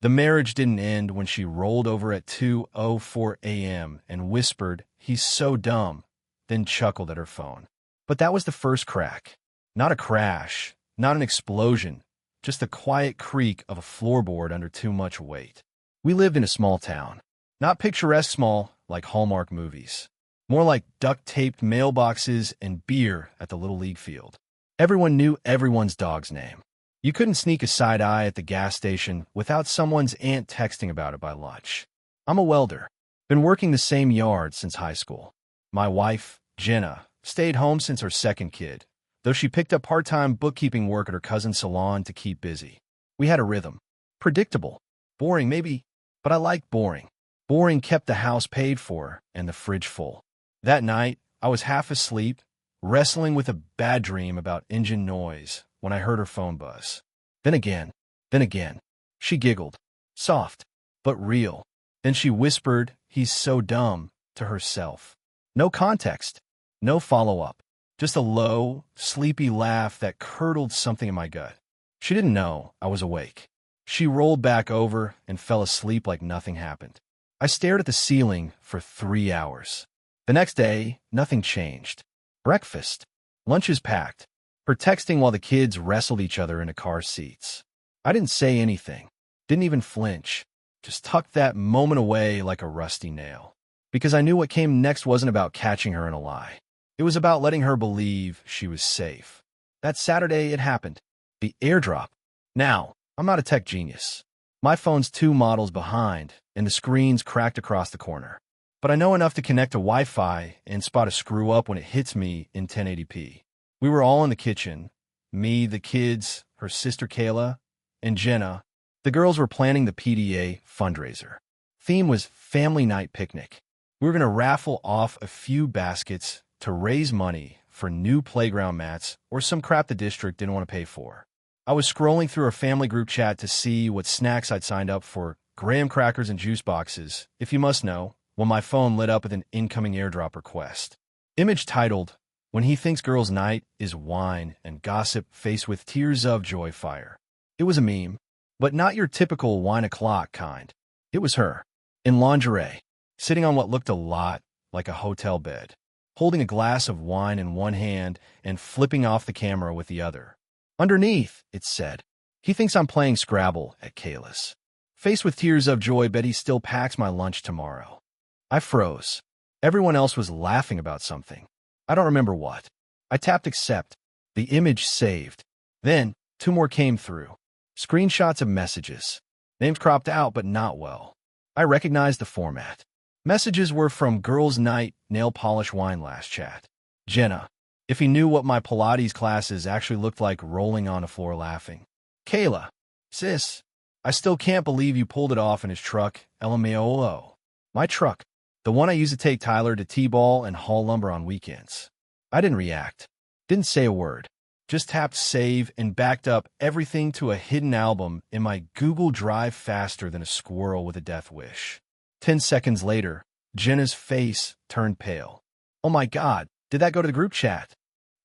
The marriage didn't end when she rolled over at 2:04 a.m. and whispered, "He's so dumb," then chuckled at her phone. But that was the first crack. Not a crash, not an explosion, just the quiet creak of a floorboard under too much weight. We lived in a small town. Not picturesque small, like Hallmark movies. More like duct-taped mailboxes and beer at the Little League field. Everyone knew everyone's dog's name. You couldn't sneak a side eye at the gas station without someone's aunt texting about it by lunch. I'm a welder. Been working the same yard since high school. My wife, Jenna, stayed home since her second kid, though she picked up part-time bookkeeping work at her cousin's salon to keep busy. We had a rhythm. Predictable. Boring, maybe, but I liked boring. Boring kept the house paid for and the fridge full. That night, I was half asleep, wrestling with a bad dream about engine noise when I heard her phone buzz. Then again. She giggled. Soft, but real. Then she whispered, "He's so dumb," to herself. No context. No follow-up. Just a low, sleepy laugh that curdled something in my gut. She didn't know I was awake. She rolled back over and fell asleep like nothing happened. I stared at the ceiling for 3 hours. The next day, nothing changed. Breakfast. Lunches packed. Her texting while the kids wrestled each other into car seats. I didn't say anything. Didn't even flinch. Just tucked that moment away like a rusty nail. Because I knew what came next wasn't about catching her in a lie. It was about letting her believe she was safe. That Saturday, it happened. The airdrop. Now, I'm not a tech genius. My phone's 2 models behind, and the screen's cracked across the corner. But I know enough to connect to Wi-Fi and spot a screw-up when it hits me in 1080p. We were all in the kitchen. Me, the kids, her sister Kayla, and Jenna. The girls were planning the PTA fundraiser. Theme was family night picnic. We were going to raffle off a few baskets to raise money for new playground mats or some crap the district didn't want to pay for. I was scrolling through our family group chat to see what snacks I'd signed up for, graham crackers and juice boxes, if you must know, when my phone lit up with an incoming airdrop request. Image titled, "When he thinks girls' night is wine and gossip faced with tears of joy fire." It was a meme, but not your typical wine o'clock kind. It was her, in lingerie, sitting on what looked a lot like a hotel bed, holding a glass of wine in one hand and flipping off the camera with the other. Underneath, it said, "He thinks I'm playing Scrabble at Kayla's. Faced with tears of joy, bet he still packs my lunch tomorrow." I froze. Everyone else was laughing about something. I don't remember what. I tapped accept. The image saved. Then, 2 more came through. Screenshots of messages. Names cropped out, but not well. I recognized the format. Messages were from Girls' Night Nail Polish Wine Last Chat. Jenna. If he knew what my Pilates classes actually looked like, rolling on the floor laughing. Kayla. Sis. I still can't believe you pulled it off in his truck. LMAO. My truck. The one I use to take Tyler to T-ball and haul lumber on weekends. I didn't react. Didn't say a word. Just tapped save and backed up everything to a hidden album in my Google Drive faster than a squirrel with a death wish. 10 seconds later, Jenna's face turned pale. Oh my God, did that go to the group chat?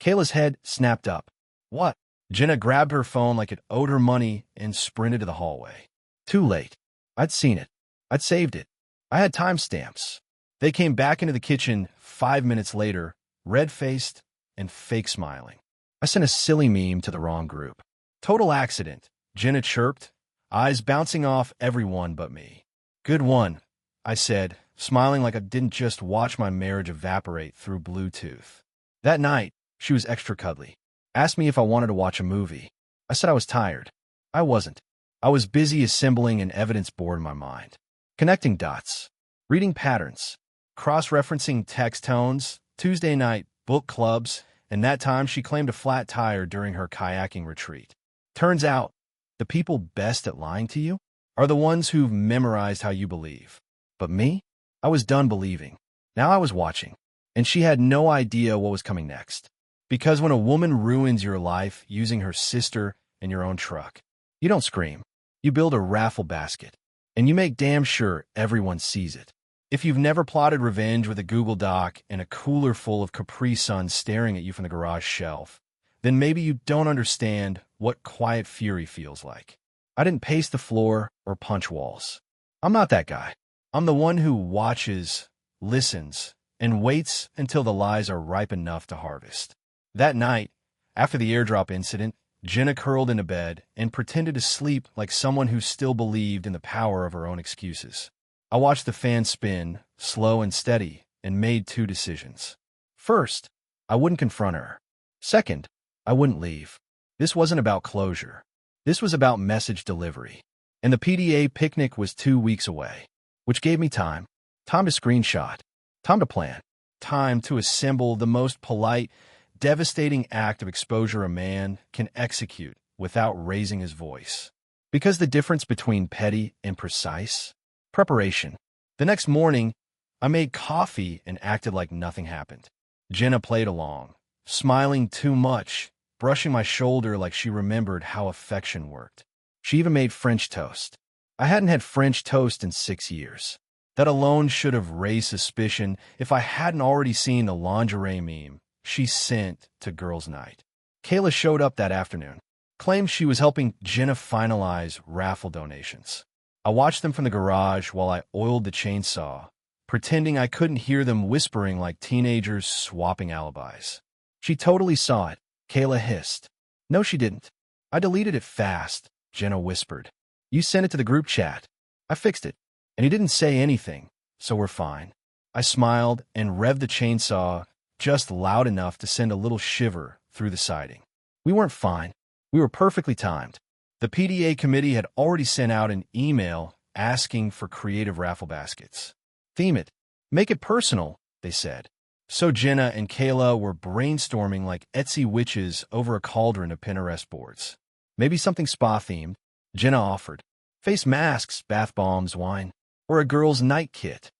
Kayla's head snapped up. What? Jenna grabbed her phone like it owed her money and sprinted to the hallway. Too late. I'd seen it. I'd saved it. I had timestamps. They came back into the kitchen 5 minutes later, red-faced and fake smiling. I sent a silly meme to the wrong group. Total accident, Jenna chirped, eyes bouncing off everyone but me. Good one, I said, smiling like I didn't just watch my marriage evaporate through Bluetooth. That night, she was extra cuddly. Asked me if I wanted to watch a movie. I said I was tired. I wasn't. I was busy assembling an evidence board in my mind. Connecting dots. Reading patterns. Cross-referencing text tones. Tuesday night, book clubs, and that time she claimed a flat tire during her kayaking retreat. Turns out, the people best at lying to you are the ones who've memorized how you believe. But me? I was done believing. Now I was watching, and she had no idea what was coming next. Because when a woman ruins your life using her sister and your own truck, you don't scream. You build a raffle basket, and you make damn sure everyone sees it. If you've never plotted revenge with a Google Doc and a cooler full of Capri Sun staring at you from the garage shelf, then maybe you don't understand what quiet fury feels like. I didn't pace the floor or punch walls. I'm not that guy. I'm the one who watches, listens, and waits until the lies are ripe enough to harvest. That night, after the airdrop incident, Jenna curled into bed and pretended to sleep like someone who still believed in the power of her own excuses. I watched the fan spin, slow and steady, and made two decisions. First, I wouldn't confront her. Second, I wouldn't leave. This wasn't about closure. This was about message delivery. And the PTA picnic was 2 weeks away, which gave me time. Time to screenshot. Time to plan. Time to assemble the most polite, devastating act of exposure a man can execute without raising his voice. Because the difference between petty and precise? Preparation. The next morning, I made coffee and acted like nothing happened. Jenna played along, smiling too much, brushing my shoulder like she remembered how affection worked. She even made French toast. I hadn't had French toast in 6 years. That alone should have raised suspicion if I hadn't already seen the lingerie meme she sent to girls' night. Kayla showed up that afternoon, claimed she was helping Jenna finalize raffle donations. I watched them from the garage while I oiled the chainsaw, pretending I couldn't hear them whispering like teenagers swapping alibis. She totally saw it, Kayla hissed. No, she didn't. I deleted it fast, Jenna whispered. You sent it to the group chat. I fixed it, and he didn't say anything, so we're fine. I smiled and revved the chainsaw just loud enough to send a little shiver through the siding. We weren't fine. We were perfectly timed. The PTA committee had already sent out an email asking for creative raffle baskets. Theme it. Make it personal, they said. So Jenna and Kayla were brainstorming like Etsy witches over a cauldron of Pinterest boards. Maybe something spa-themed, Jenna offered. Face masks, bath bombs, wine, or a girl's night kit.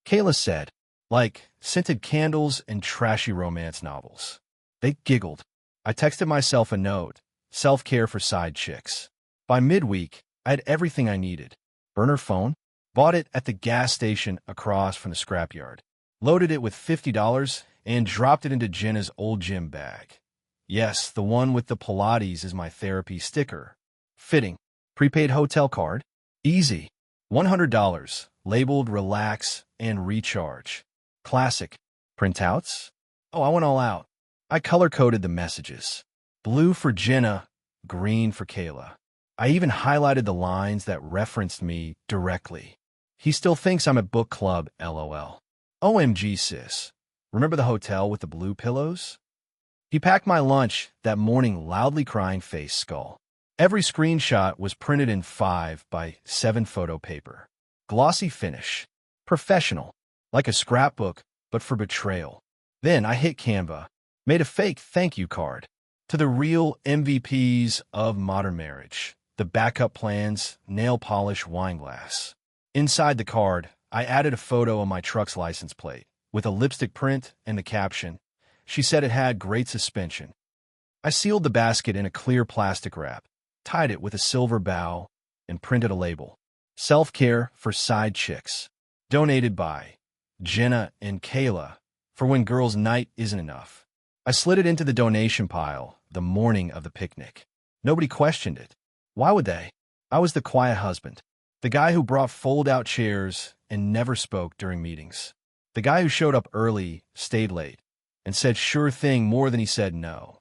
Kayla said, like scented candles and trashy romance novels. They giggled. I texted myself a note, self-care for side chicks. By midweek, I had everything I needed. Burner phone, bought it at the gas station across from the scrapyard, loaded it with $50, and dropped it into Jenna's old gym bag. Yes, the one with the Pilates is my therapy sticker. Fitting. Prepaid hotel card. Easy. $100, labeled relax and recharge. Classic. Printouts? Oh, I went all out. I color-coded the messages. Blue for Jenna, green for Kayla. I even highlighted the lines that referenced me directly. He still thinks I'm at book club, LOL. OMG, sis. Remember the hotel with the blue pillows? He packed my lunch that morning, loudly crying face skull. Every screenshot was printed in 5 by 7 photo paper. Glossy finish. Professional. Like a scrapbook, but for betrayal. Then I hit Canva, made a fake thank you card. To the real MVPs of modern marriage. The backup plans, nail polish, wine glass. Inside the card, I added a photo of my truck's license plate, with a lipstick print and the caption. She said it had great suspension. I sealed the basket in a clear plastic wrap, tied it with a silver bow, and printed a label. Self-care for side chicks. Donated by Jenna and Kayla, for when girls' night isn't enough. I slid it into the donation pile the morning of the picnic. Nobody questioned it. Why would they? I was the quiet husband, the guy who brought fold-out chairs and never spoke during meetings, the guy who showed up early, stayed late, and said sure thing more than he said no.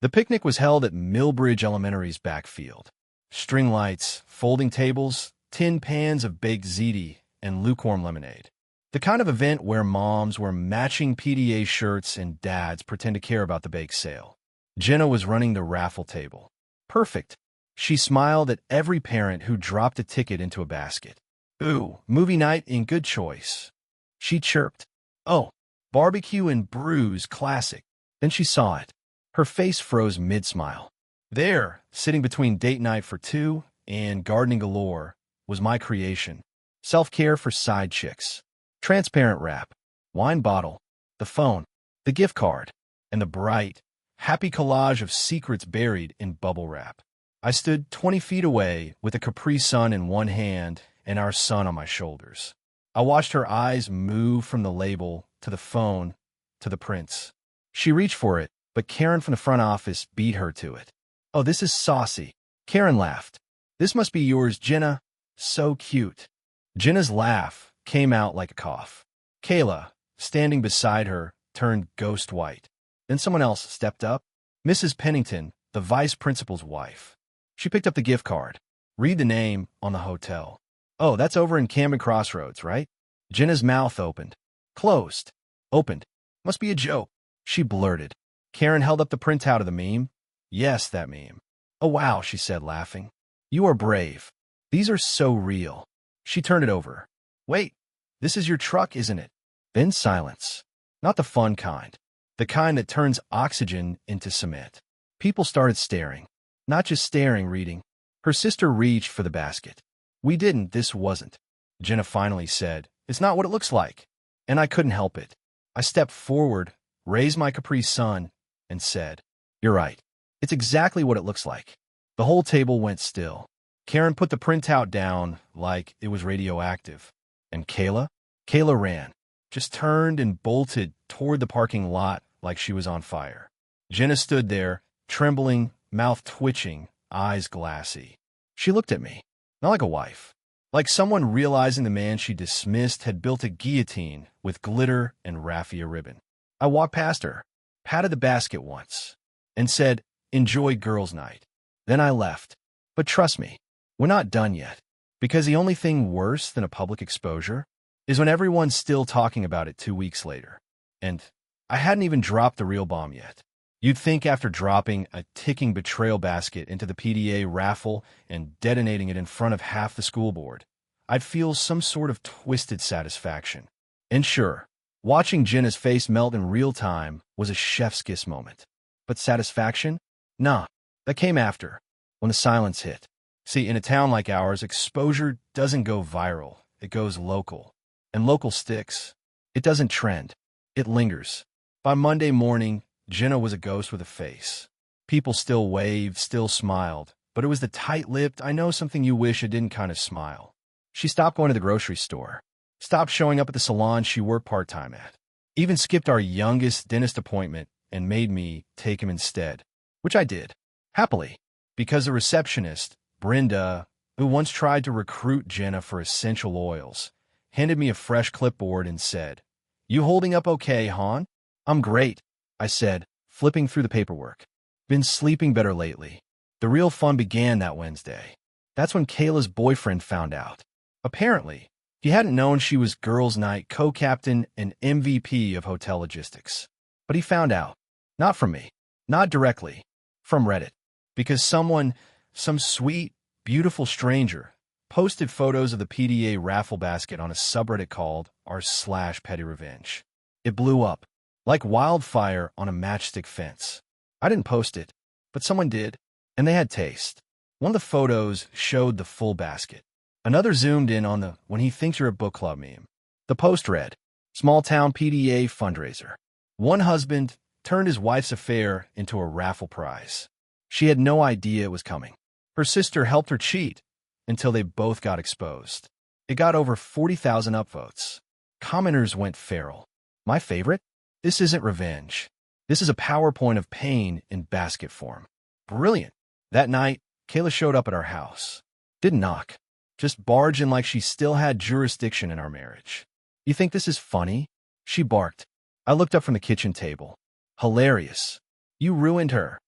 The picnic was held at Millbridge Elementary's backfield. String lights, folding tables, tin pans of baked ziti, and lukewarm lemonade. The kind of event where moms wear matching PTA shirts and dads pretend to care about the bake sale. Jenna was running the raffle table. Perfect. She smiled at every parent who dropped a ticket into a basket. Ooh, movie night in good choice. She chirped. Oh, barbecue and brews classic. Then she saw it. Her face froze mid-smile. There, sitting between date night for 2 and gardening galore, was my creation. Self-care for side chicks. Transparent wrap. Wine bottle. The phone. The gift card. And the bright, happy collage of secrets buried in bubble wrap. I stood 20 feet away with a Capri Sun in one hand and our son on my shoulders. I watched her eyes move from the label to the phone to the prints. She reached for it, but Karen from the front office beat her to it. Oh, this is saucy. Karen laughed. This must be yours, Jenna. So cute. Jenna's laugh came out like a cough. Kayla, standing beside her, turned ghost white. Then someone else stepped up. Mrs. Pennington, the vice principal's wife. She picked up the gift card. Read the name on the hotel. Oh, that's over in Camden Crossroads, right? Jenna's mouth opened. Closed. Opened. Must be a joke. She blurted. Karen held up the printout of the meme. Yes, that meme. Oh, wow, she said, laughing. You are brave. These are so real. She turned it over. Wait, this is your truck, isn't it? Then silence. Not the fun kind. The kind that turns oxygen into cement. People started staring. Not just staring, reading. Her sister reached for the basket. We didn't, this wasn't. Jenna finally said, it's not what it looks like. And I couldn't help it. I stepped forward, raised my Capri Sun, and said, you're right. It's exactly what it looks like. The whole table went still. Karen put the printout down like it was radioactive. And Kayla? Kayla ran. Just turned and bolted toward the parking lot like she was on fire. Jenna stood there, trembling, mouth twitching, eyes glassy. She looked at me, not like a wife, like someone realizing the man she dismissed had built a guillotine with glitter and raffia ribbon. I walked past her, patted the basket once, and said, enjoy girls' night. Then I left. But trust me, we're not done yet, because the only thing worse than a public exposure is when everyone's still talking about it 2 weeks later. And I hadn't even dropped the real bomb yet. You'd think after dropping a ticking betrayal basket into the PTA Raffle and detonating it in front of half the school board, I'd feel some sort of twisted satisfaction. And sure, watching Jenna's face melt in real time was a chef's kiss moment. But satisfaction? Nah, that came after, when the silence hit. See, in a town like ours, exposure doesn't go viral, it goes local. And local sticks. It doesn't trend. It lingers. By Monday morning, Jenna was a ghost with a face. People still waved, still smiled, but it was the tight-lipped, I know something you wish it didn't kind of smile. She stopped going to the grocery store, stopped showing up at the salon she worked part-time at, even skipped our youngest dentist appointment and made me take him instead, which I did, happily, because the receptionist, Brenda, who once tried to recruit Jenna for essential oils, handed me a fresh clipboard and said, you holding up okay, hon? I'm great, I said, flipping through the paperwork. Been sleeping better lately. The real fun began that Wednesday. That's when Kayla's boyfriend found out. Apparently, he hadn't known she was girls' night co-captain and MVP of hotel logistics. But he found out. Not from me. Not directly. From Reddit. Because someone, some sweet, beautiful stranger, posted photos of the PTA Raffle basket on a subreddit called r/petty revenge. It blew up. Like wildfire on a matchstick fence. I didn't post it, but someone did, and they had taste. One of the photos showed the full basket. Another zoomed in on the when he thinks you're a book club meme. The post read, small town PTA fundraiser. One husband turned his wife's affair into a raffle prize. She had no idea it was coming. Her sister helped her cheat until they both got exposed. It got over 40,000 upvotes. Commenters went feral. My favorite? This isn't revenge. This is a PowerPoint of pain in basket form. Brilliant. That night, Kayla showed up at our house. Didn't knock. Just barged in like she still had jurisdiction in our marriage. You think this is funny? She barked. I looked up from the kitchen table. Hilarious. You ruined her.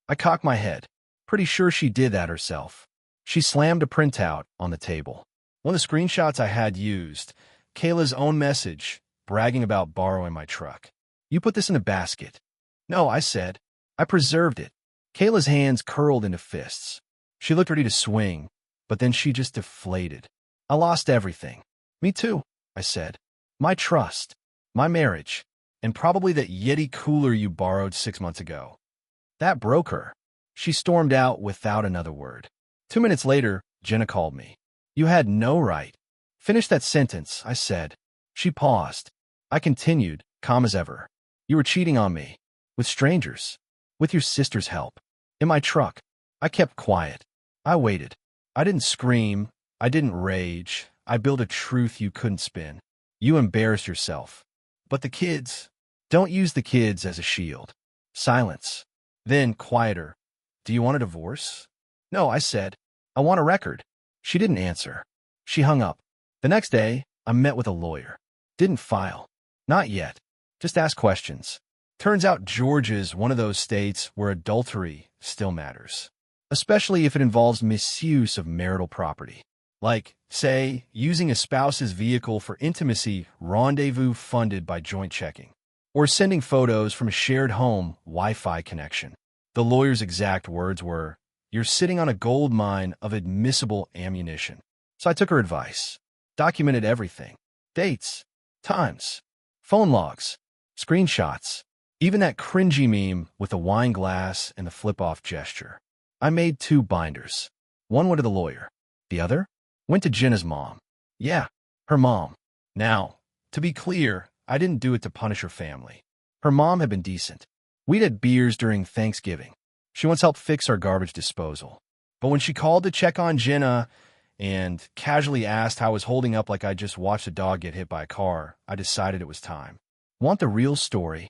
I cocked my head. Pretty sure she did that herself. She slammed a printout on the table. One of the screenshots I had used, Kayla's own message, bragging about borrowing my truck. You put this in a basket. No, I said. I preserved it. Kayla's hands curled into fists. She looked ready to swing, but then she just deflated. I lost everything. Me too, I said. My trust, my marriage, and probably that Yeti cooler you borrowed 6 months ago. That broke her. She stormed out without another word. 2 minutes later, Jenna called me. You had no right. Finish that sentence, I said. She paused. I continued, calm as ever. You were cheating on me. With strangers. With your sister's help. In my truck. I kept quiet. I waited. I didn't scream. I didn't rage. I built a truth you couldn't spin. You embarrassed yourself. But the kids. Don't use the kids as a shield. Silence. Then, quieter. Do you want a divorce? No, I said. I want a record. She didn't answer. She hung up. The next day, I met with a lawyer. Didn't file. Not yet. Just ask questions. Turns out Georgia's one of those states where adultery still matters, especially if it involves misuse of marital property. Like, say, using a spouse's vehicle for intimacy rendezvous funded by joint checking, or sending photos from a shared home Wi-Fi connection. The lawyer's exact words were, "You're sitting on a gold mine of admissible ammunition." So I took her advice, documented everything, dates, times, phone logs, screenshots, even that cringy meme with the wine glass and the flip-off gesture. I made 2 binders. One went to the lawyer. The other went to Jenna's mom. Yeah, her mom. Now, to be clear, I didn't do it to punish her family. Her mom had been decent. We'd had beers during Thanksgiving. She once helped fix our garbage disposal. But when she called to check on Jenna and casually asked how I was holding up like I just watched a dog get hit by a car, I decided it was time. Want the real story?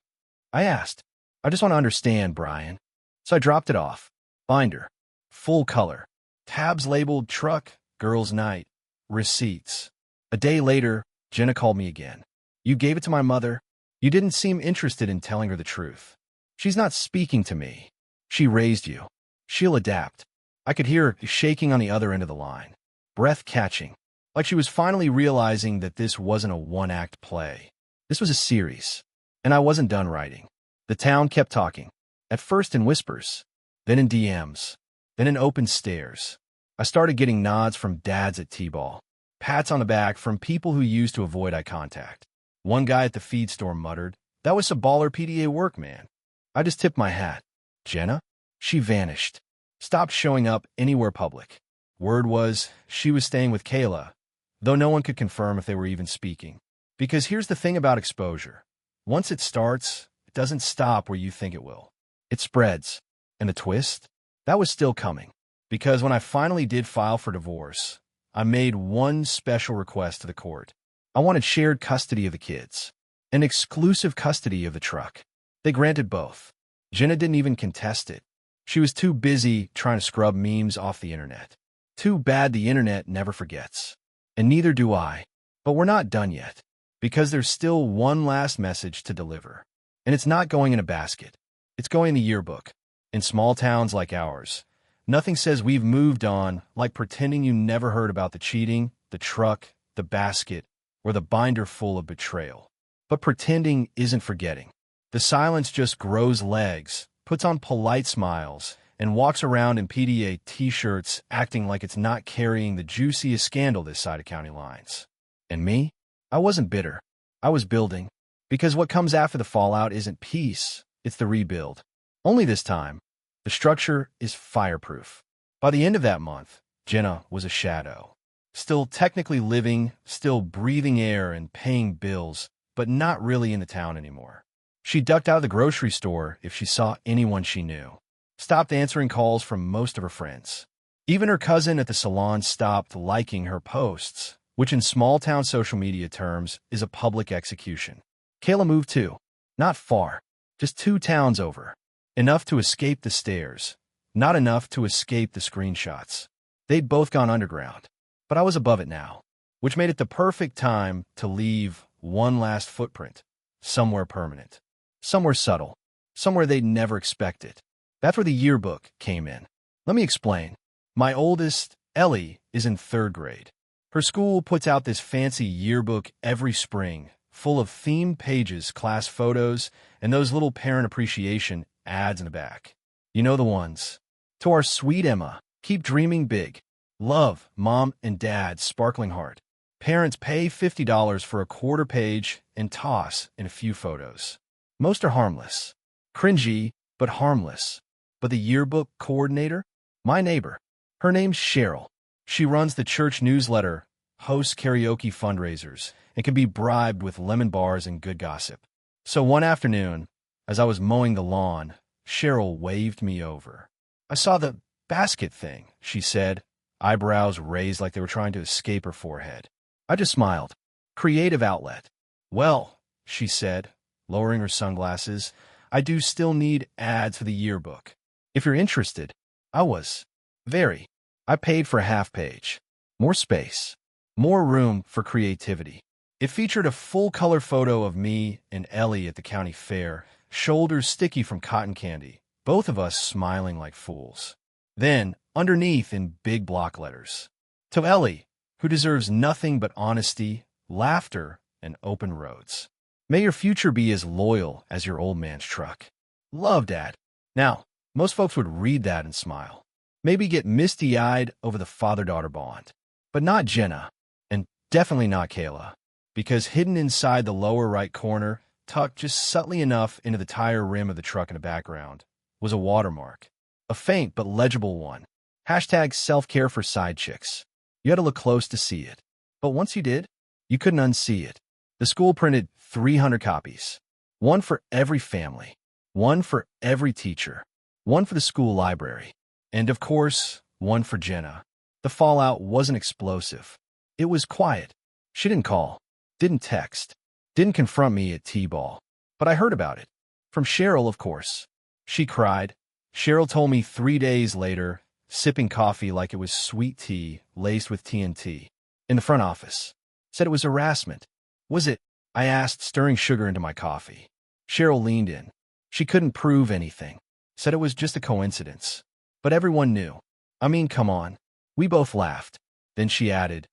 I asked. I just want to understand, Brian. So I dropped it off. Binder. Full color. Tabs labeled truck, girls' night. Receipts. A day later, Jenna called me again. You gave it to my mother? You didn't seem interested in telling her the truth. She's not speaking to me. She raised you. She'll adapt. I could hear her shaking on the other end of the line. Breath catching. Like she was finally realizing that this wasn't a one-act play. This was a series. And I wasn't done writing. The town kept talking. At first in whispers. Then in DMs. Then in open stares. I started getting nods from dads at T-ball. Pats on the back from people who used to avoid eye contact. One guy at the feed store muttered, "That was some baller PTA work, man." I just tipped my hat. Jenna? She vanished. Stopped showing up anywhere public. Word was she was staying with Kayla, though no one could confirm if they were even speaking. Because here's the thing about exposure. Once it starts, it doesn't stop where you think it will. It spreads. And the twist? That was still coming. Because when I finally did file for divorce, I made one special request to the court. I wanted shared custody of the kids. And exclusive custody of the truck. They granted both. Jenna didn't even contest it. She was too busy trying to scrub memes off the internet. Too bad the internet never forgets. And neither do I. But we're not done yet. Because there's still one last message to deliver. And it's not going in a basket. It's going in the yearbook. In small towns like ours, nothing says we've moved on like pretending you never heard about the cheating, the truck, the basket, or the binder full of betrayal. But pretending isn't forgetting. The silence just grows legs, puts on polite smiles, and walks around in PTA t-shirts acting like it's not carrying the juiciest scandal this side of county lines. And me? I wasn't bitter. I was building. Because what comes after the fallout isn't peace, it's the rebuild. Only this time, the structure is fireproof. By the end of that month, Jenna was a shadow. Still technically living, still breathing air and paying bills, but not really in the town anymore. She ducked out of the grocery store if she saw anyone she knew. Stopped answering calls from most of her friends. Even her cousin at the salon stopped liking her posts, which in small-town social media terms is a public execution. Kayla moved too. Not far. Just 2 towns over. Enough to escape the stairs. Not enough to escape the screenshots. They'd both gone underground. But I was above it now, which made it the perfect time to leave one last footprint. Somewhere permanent. Somewhere subtle. Somewhere they'd never expect it. That's where the yearbook came in. Let me explain. My oldest, Ellie, is in 3rd grade. Her school puts out this fancy yearbook every spring, full of themed pages, class photos, and those little parent appreciation ads in the back. You know the ones. To our sweet Emma, keep dreaming big. Love, Mom and Dad, sparkling heart. Parents pay $50 for a quarter page and toss in a few photos. Most are harmless. Cringy, but harmless. But the yearbook coordinator? My neighbor. Her name's Cheryl. She runs the church newsletter, hosts karaoke fundraisers, and can be bribed with lemon bars and good gossip. So one afternoon, as I was mowing the lawn, Cheryl waved me over. "I saw the basket thing," she said, eyebrows raised like they were trying to escape her forehead. I just smiled. Creative outlet. "Well," she said, lowering her sunglasses, "I do still need ads for the yearbook. If you're interested." I was. Very. I paid for a half page. More space. More room for creativity. It featured a full-color photo of me and Ellie at the county fair, shoulders sticky from cotton candy, both of us smiling like fools. Then, underneath in big block letters, to Ellie, who deserves nothing but honesty, laughter, and open roads. May your future be as loyal as your old man's truck. Love, Dad. Now, most folks would read that and smile. Maybe get misty-eyed over the father-daughter bond. But not Jenna, and definitely not Kayla, because hidden inside the lower right corner, tucked just subtly enough into the tire rim of the truck in the background, was a watermark. A faint but legible one. Hashtag self-care for side chicks. You had to look close to see it. But once you did, you couldn't unsee it. The school printed 300 copies. One for every family. One for every teacher. One for the school library. And of course, one for Jenna. The fallout wasn't explosive. It was quiet. She didn't call. Didn't text. Didn't confront me at T-ball. But I heard about it. From Cheryl, of course. She cried. Cheryl told me 3 days later, sipping coffee like it was sweet tea laced with TNT. In the front office. Said it was harassment. Was it? I asked, stirring sugar into my coffee. Cheryl leaned in. She couldn't prove anything. Said it was just a coincidence. But everyone knew. I mean, come on. We both laughed. Then she added,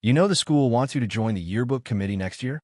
"You know the school wants you to join the yearbook committee next year?"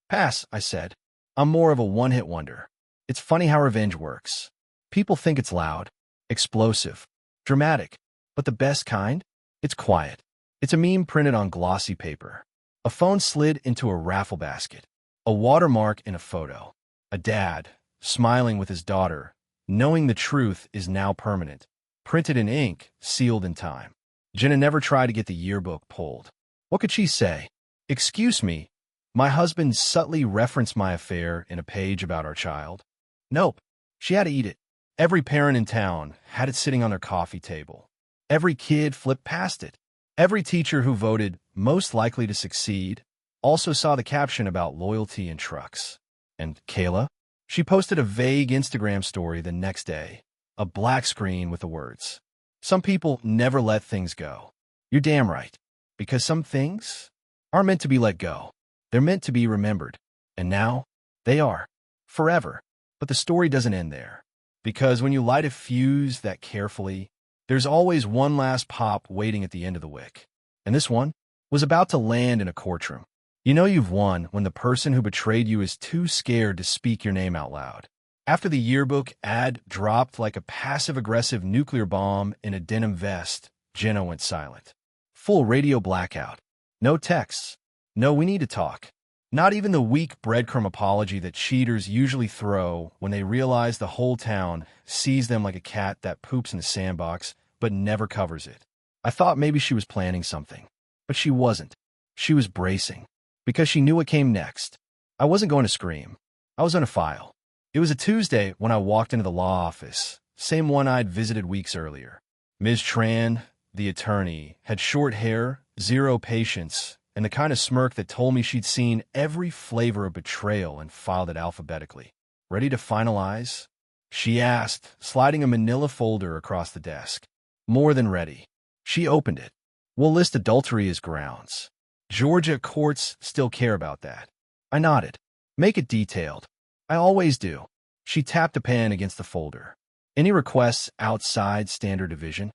"Pass," I said. "I'm more of a one-hit wonder. It's funny how revenge works. People think it's loud, explosive, dramatic, but the best kind? It's quiet. It's a meme printed on glossy paper. A phone slid into a raffle basket. A watermark in a photo. A dad, smiling with his daughter, knowing the truth is now permanent. Printed in ink, sealed in time. Jenna never tried to get the yearbook pulled. What could she say? Excuse me, my husband subtly referenced my affair in a page about our child. Nope, she had to eat it. Every parent in town had it sitting on their coffee table. Every kid flipped past it. Every teacher who voted most likely to succeed also saw the caption about loyalty and trucks. And Kayla? She posted a vague Instagram story the next day. A black screen with the words, "Some people never let things go." You're damn right. Because some things aren't meant to be let go. They're meant to be remembered. And now, they are. Forever. But the story doesn't end there. Because when you light a fuse that carefully, there's always one last pop waiting at the end of the wick. And this one was about to land in a courtroom. You know you've won when the person who betrayed you is too scared to speak your name out loud. After the yearbook ad dropped like a passive-aggressive nuclear bomb in a denim vest, Jenna went silent. Full radio blackout. No texts. No, we need to talk. Not even the weak breadcrumb apology that cheaters usually throw when they realize the whole town sees them like a cat that poops in a sandbox but never covers it. I thought maybe she was planning something. But she wasn't. She was bracing. Because she knew what came next. I wasn't going to scream. I was on a file. It was a Tuesday when I walked into the law office, same one I'd visited weeks earlier. Ms. Tran, the attorney, had short hair, zero patience, and the kind of smirk that told me she'd seen every flavor of betrayal and filed it alphabetically. Ready to finalize? She asked, sliding a manila folder across the desk. More than ready. She opened it. We'll list adultery as grounds. Georgia courts still care about that. I nodded. Make it detailed. I always do. She tapped a pen against the folder. Any requests outside standard division?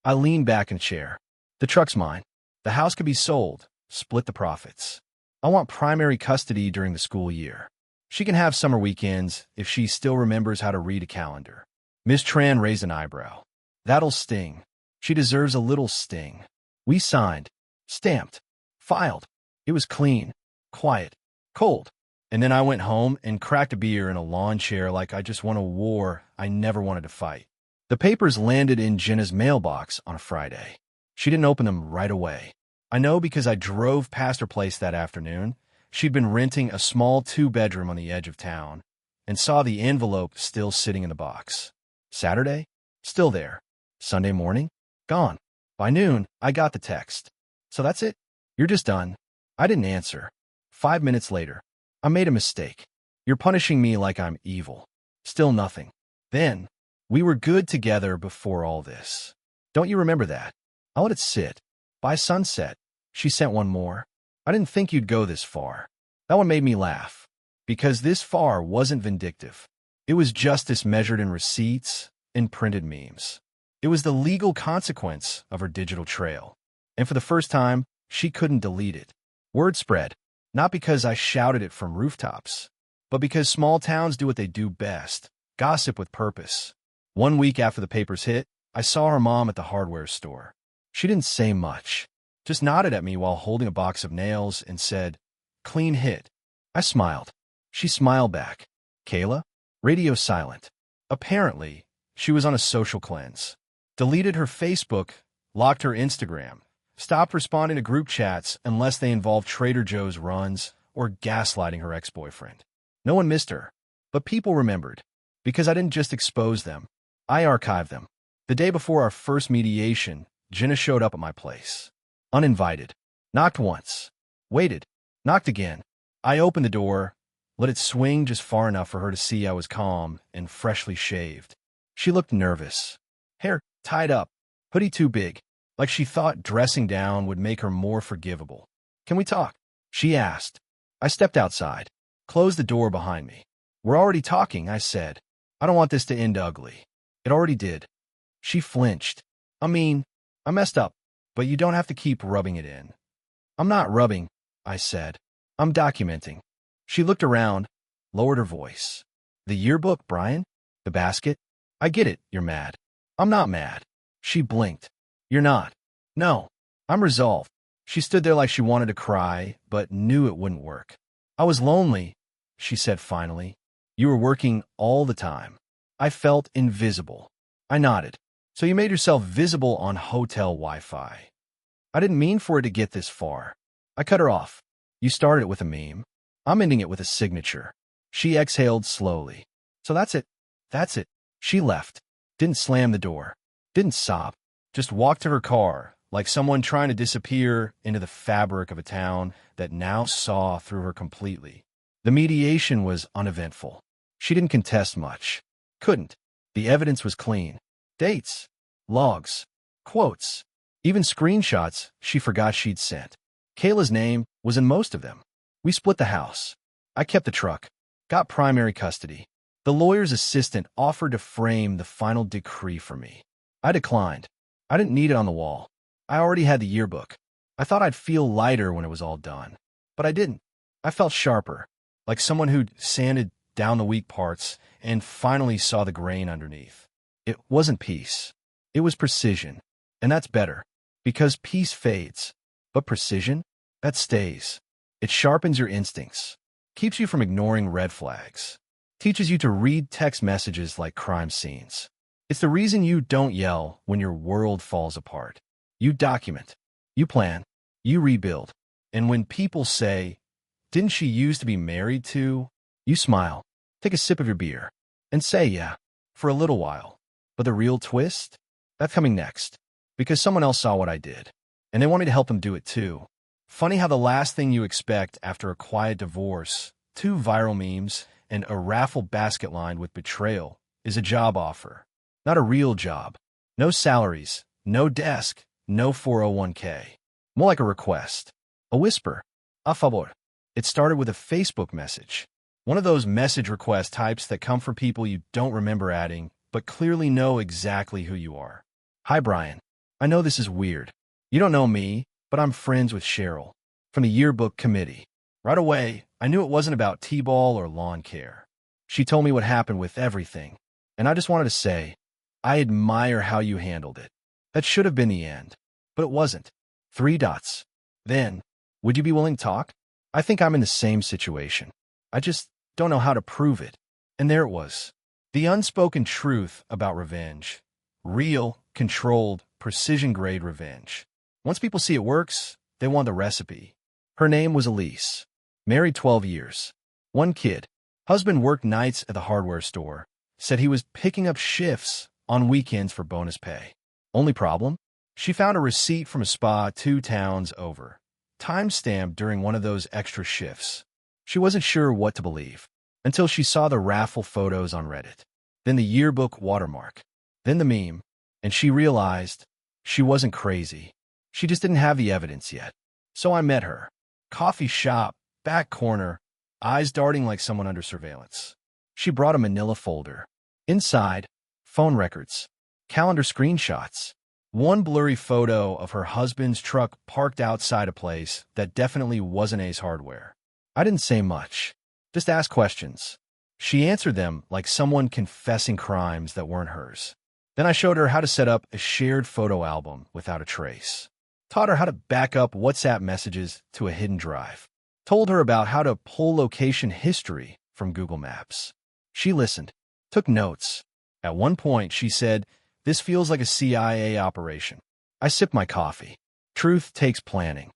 I leaned back in a chair. The truck's mine. The house could be sold. Split the profits. I want primary custody during the school year. She can have summer weekends if she still remembers how to read a calendar. Miss Tran raised an eyebrow. That'll sting. She deserves a little sting. We signed. Stamped. Filed. It was clean. Quiet. Cold. And then I went home and cracked a beer in a lawn chair like I just won a war I never wanted to fight. The papers landed in Jenna's mailbox on a Friday. She didn't open them right away. I know because I drove past her place that afternoon. She'd been renting a small 2-bedroom on the edge of town and saw the envelope still sitting in the box. Saturday? Still there. Sunday morning? Gone. By noon, I got the text. So that's it? You're just done. I didn't answer. 5 minutes later. I made a mistake. You're punishing me like I'm evil. Still nothing. Then, we were good together before all this. Don't you remember that? I let it sit. By sunset, she sent one more. I didn't think you'd go this far. That one made me laugh. Because this far wasn't vindictive. It was justice measured in receipts and printed memes. It was the legal consequence of her digital trail. And for the first time, she couldn't delete it. Word spread, not because I shouted it from rooftops, but because small towns do what they do best, gossip with purpose. 1 week after the papers hit, I saw her mom at the hardware store. She didn't say much, just nodded at me while holding a box of nails and said, "Clean hit." I smiled. She smiled back. "Kayla?" Radio silent. Apparently, she was on a social cleanse. Deleted her Facebook, locked her Instagram, stopped responding to group chats unless they involved Trader Joe's runs or gaslighting her ex-boyfriend. No one missed her, but people remembered. Because I didn't just expose them, I archived them. The day before our first mediation, Jenna showed up at my place. Uninvited. Knocked once. Waited. Knocked again. I opened the door, let it swing just far enough for her to see I was calm and freshly shaved. She looked nervous. Hair tied up, hoodie too big, like she thought dressing down would make her more forgivable. "Can we talk?" she asked. I stepped outside, closed the door behind me. "We're already talking," I said. "I don't want this to end ugly." It already did. She flinched. "I mean, I messed up, but you don't have to keep rubbing it in." "I'm not rubbing," I said. "I'm documenting." She looked around, lowered her voice. "The yearbook, Brian? The basket? I get it, you're mad." "I'm not mad." She blinked. "You're not." "No. I'm resolved." She stood there like she wanted to cry, but knew it wouldn't work. "I was lonely," she said finally. "You were working all the time." I felt invisible. I nodded. "So you made yourself visible on hotel Wi-Fi." "I didn't mean for it to get this far." I cut her off. "You started it with a meme. I'm ending it with a signature." She exhaled slowly. "So that's it. That's it." She left. Didn't slam the door. Didn't sob. Just walked to her car, like someone trying to disappear into the fabric of a town that now saw through her completely. The mediation was uneventful. She didn't contest much. Couldn't. The evidence was clean. Dates, logs, quotes, even screenshots she forgot she'd sent. Kayla's name was in most of them. We split the house. I kept the truck. Got primary custody. The lawyer's assistant offered to frame the final decree for me. I declined. I didn't need it on the wall. I already had the yearbook. I thought I'd feel lighter when it was all done. But I didn't. I felt sharper, like someone who'd sanded down the weak parts and finally saw the grain underneath. It wasn't peace. It was precision. And that's better, because peace fades. But precision? That stays. It sharpens your instincts, keeps you from ignoring red flags, teaches you to read text messages like crime scenes. It's the reason you don't yell when your world falls apart. You document, you plan, you rebuild. And when people say, "Didn't she used to be married to?" you smile, take a sip of your beer, and say, "Yeah, for a little while." But the real twist? That's coming next. Because someone else saw what I did, and they want me to help them do it too. Funny how the last thing you expect after a quiet divorce, 2 viral memes, and a raffle basket lined with betrayal is a job offer. Not a real job. No salaries, no desk, no 401k. More like a request. A whisper. A favor. It started with a Facebook message. One of those message request types that come from people you don't remember adding, but clearly know exactly who you are. "Hi, Brian. I know this is weird. You don't know me, but I'm friends with Cheryl from the yearbook committee." Right away, I knew it wasn't about T-ball or lawn care. She told me what happened with everything, and I just wanted to say, I admire how you handled it. That should have been the end, but it wasn't. 3 dots. Then, would you be willing to talk? I think I'm in the same situation. I just don't know how to prove it. And there it was. The unspoken truth about revenge. Real, controlled, precision-grade revenge. Once people see it works, they want the recipe. Her name was Elise. Married 12 years. 1 kid. Husband worked nights at the hardware store. Said he was picking up shifts on weekends for bonus pay. Only problem? She found a receipt from a spa 2 towns over. Time-stamped during one of those extra shifts. She wasn't sure what to believe until she saw the raffle photos on Reddit. Then the yearbook watermark. Then the meme. And she realized She wasn't crazy. She just didn't have the evidence yet. So I met her. Coffee shop, back corner, eyes darting like someone under surveillance. She brought a manila folder. Inside, phone records, calendar screenshots, one blurry photo of her husband's truck parked outside a place that definitely wasn't Ace Hardware. I didn't say much, just asked questions. She answered them like someone confessing crimes that weren't hers. Then I showed her how to set up a shared photo album without a trace. Taught her how to back up WhatsApp messages to a hidden drive. Told her about how to pull location history from Google Maps. She listened, took notes. At one point, she said, "This feels like a CIA operation." I sipped my coffee. Truth takes planning.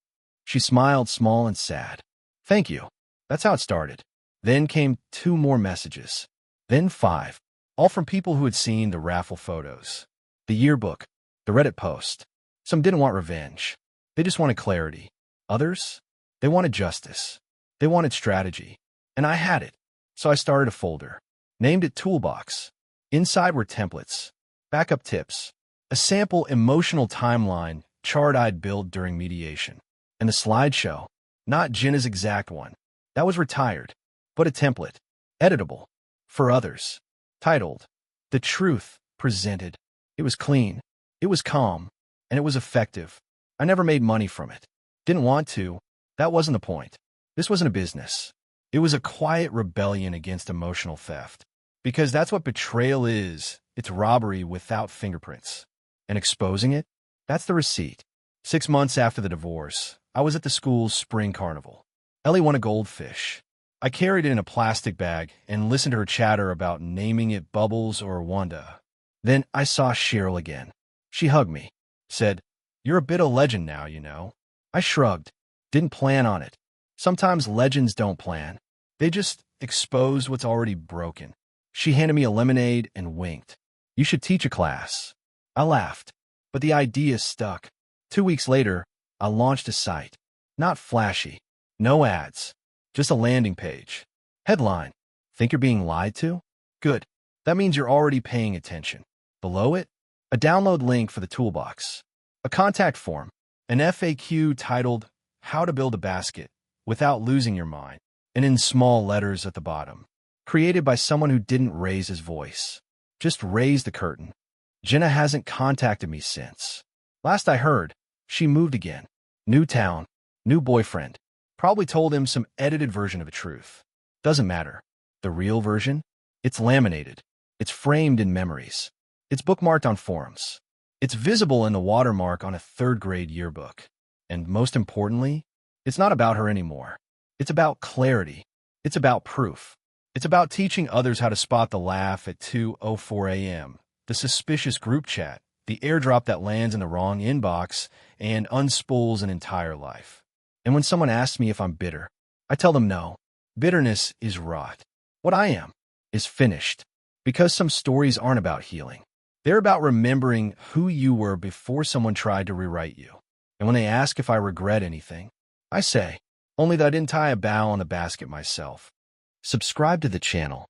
She smiled, small and sad. "Thank you." That's how it started. Then came 2 more messages. Then 5, all from people who had seen the raffle photos, the yearbook, the Reddit post. Some didn't want revenge. They just wanted clarity. Others, they wanted justice. They wanted strategy. And I had it. So I started a folder. Named it Toolbox. Inside were templates, backup tips, a sample emotional timeline chart I'd built during mediation, and a slideshow, not Jenna's exact one. That was retired, but a template, editable, for others, titled, "The Truth Presented." It was clean, it was calm, and it was effective. I never made money from it. Didn't want to. That wasn't the point. This wasn't a business. It was a quiet rebellion against emotional theft. Because that's what betrayal is. It's robbery without fingerprints. And exposing it? That's the receipt. 6 months after the divorce, I was at the school's spring carnival. Ellie won a goldfish. I carried it in a plastic bag and listened to her chatter about naming it Bubbles or Wanda. Then I saw Cheryl again. She hugged me, said, "You're a bit of legend now, you know." I shrugged. Didn't plan on it. Sometimes legends don't plan. They just expose what's already broken. She handed me a lemonade and winked. "You should teach a class." I laughed, but the idea stuck. 2 weeks later, I launched a site. Not flashy. No ads. Just a landing page. Headline: "Think you're being lied to?" Good. That means you're already paying attention. Below it, a download link for the toolbox. A contact form. An FAQ titled, "How to Build a Basket Without Losing Your Mind," and in small letters at the bottom. Created by someone who didn't raise his voice. Just raised the curtain. Jenna hasn't contacted me since. Last I heard, she moved again. New town, new boyfriend. Probably told him some edited version of the truth. Doesn't matter. The real version? It's laminated. It's framed in memories. It's bookmarked on forums. It's visible in the watermark on a 3rd grade yearbook. And most importantly, it's not about her anymore. It's about clarity. It's about proof. It's about teaching others how to spot the laugh at 2:04 a.m., the suspicious group chat, the airdrop that lands in the wrong inbox, and unspools an entire life. And when someone asks me if I'm bitter, I tell them no. Bitterness is rot. What I am is finished. Because some stories aren't about healing. They're about remembering who you were before someone tried to rewrite you. And when they ask if I regret anything, I say, only that I didn't tie a bow on the basket myself. Subscribe to the channel